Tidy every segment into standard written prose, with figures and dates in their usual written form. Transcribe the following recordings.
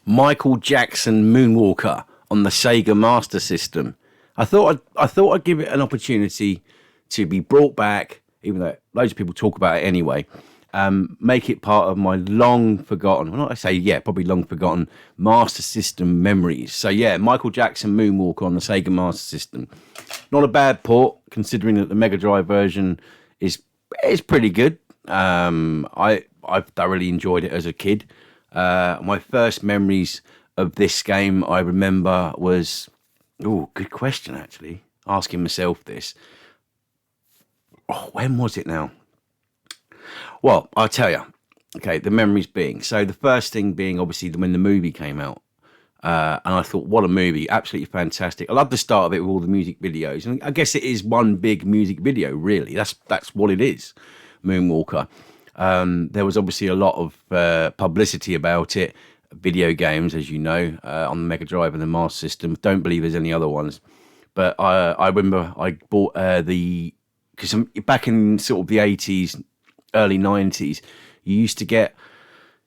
Michael Jackson Moonwalker on the SEGA Master System. I thought I'd give it an opportunity to be brought back, even though loads of people talk about it anyway. Make it part of my long forgotten, probably long forgotten Master System memories. So yeah, Michael Jackson Moonwalker on the SEGA Master System. Not a bad port, considering that the Mega Drive version is pretty good. I thoroughly enjoyed it as a kid. My first memories of this game, I remember, was... Oh, good question, actually. Asking myself this. Oh, when was it now? Well, I'll tell you. Okay, the memories being... So the first thing being, obviously, when the movie came out. And I thought, what a movie. Absolutely fantastic. I love the start of it with all the music videos. And I guess it is one big music video, really. That's what it is, Moonwalker. There was obviously a lot of publicity about it. Video games, as you know, on the Mega Drive and the Master System. Don't believe there's any other ones. But I remember I bought because back in sort of the 80s, early 90s, you used to get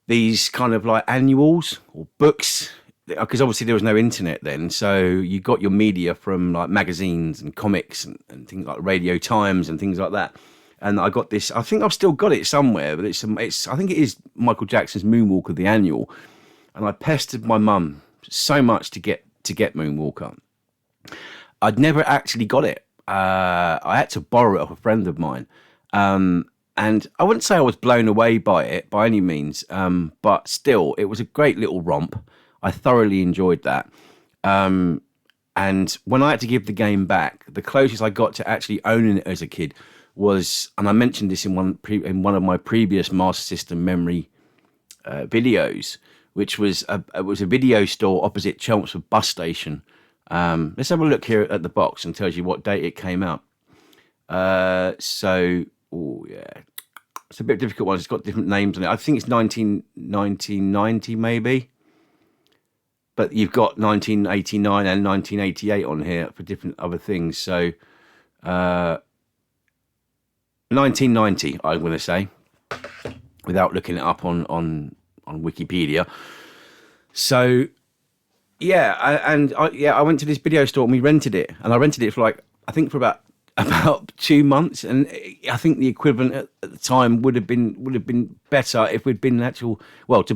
these kind of like annuals or books, because obviously there was no internet then. So you got your media from like magazines and comics and things like Radio Times and things like that. And I got this. I think I've still got it somewhere, but it's. I think it is Michael Jackson's Moonwalker, the annual. And I pestered my mum so much to get Moonwalker. I'd never actually got it. I had to borrow it off a friend of mine, and I wouldn't say I was blown away by it by any means. But still, it was a great little romp. I thoroughly enjoyed that. And when I had to give the game back, the closest I got to actually owning it as a kid was, and I mentioned this in one of my previous Master System memory videos, which was it was a video store opposite Chelmsford bus station. Let's have a look here at the box and tells you what date it came out. It's a bit difficult one. It's got different names on it. I think it's 1990 maybe. But you've got 1989 and 1988 on here for different other things. So 1990, I'm going to say, without looking it up on Wikipedia. So yeah, I went to this video store and we rented it, and I rented it for for about 2 months, and I think the equivalent at the time would have been better if we'd been to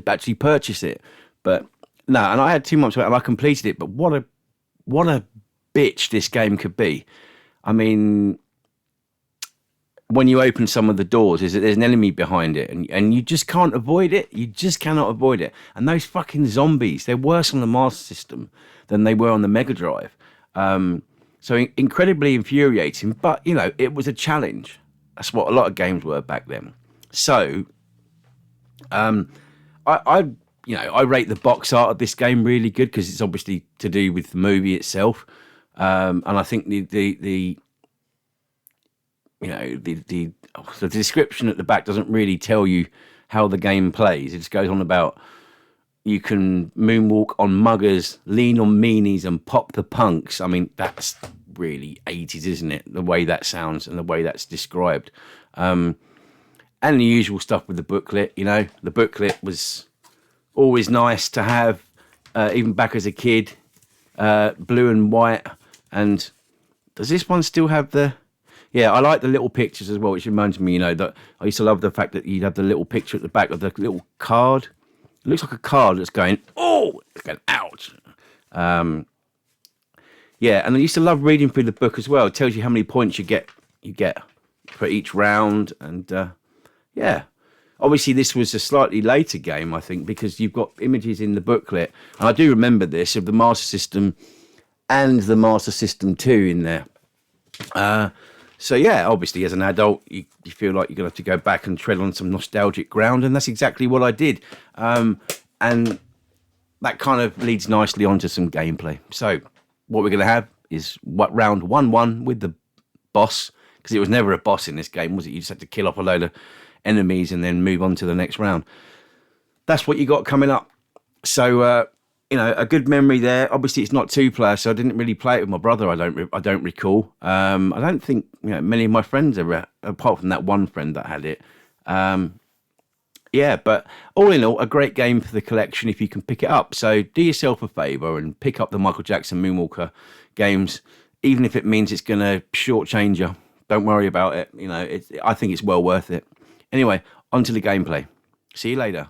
actually purchase it. But no, and I had 2 months and I completed it. But what a bitch this game could be. I mean, when you open some of the doors, is that there's an enemy behind it, and you just can't avoid it. You just cannot avoid it. And those fucking zombies, they're worse on the Master System than they were on the Mega Drive. So incredibly infuriating, but it was a challenge. That's what a lot of games were back then. So, I rate the box art of this game really good, because it's obviously to do with the movie itself, and I think the description at the back doesn't really tell you how the game plays. It just goes on about you can moonwalk on muggers, lean on meanies, and pop the punks. I mean, that's really 80s, isn't it? The way that sounds and the way that's described. And the usual stuff with the booklet. The booklet was always nice to have, even back as a kid, blue and white. And does this one still have the... Yeah, I like the little pictures as well, which reminds me, that I used to love the fact that you'd have the little picture at the back of the little card. It looks like a card that's going, oh, it's going, ouch. Yeah, and I used to love reading through the book as well. It tells you how many points you get for each round. And yeah, obviously this was a slightly later game, I think, because you've got images in the booklet. And I do remember this, of the Master System and the Master System 2 in there. So yeah, obviously as an adult, you feel like you're going to have to go back and tread on some nostalgic ground, and that's exactly what I did. And that kind of leads nicely onto some gameplay. So what we're going to have is round 1-1 with the boss, because it was never a boss in this game, was it? You just had to kill off a load of enemies and then move on to the next round. That's what you got coming up. So a good memory there. Obviously, it's not 2-player, so I didn't really play it with my brother. I don't recall. I don't think many of my friends ever, apart from that one friend that had it. Yeah, but all in all, a great game for the collection if you can pick it up. So do yourself a favour and pick up the Michael Jackson Moonwalker games, even if it means it's going to shortchange you. Don't worry about it. I think it's well worth it. Anyway, on to the gameplay. See you later.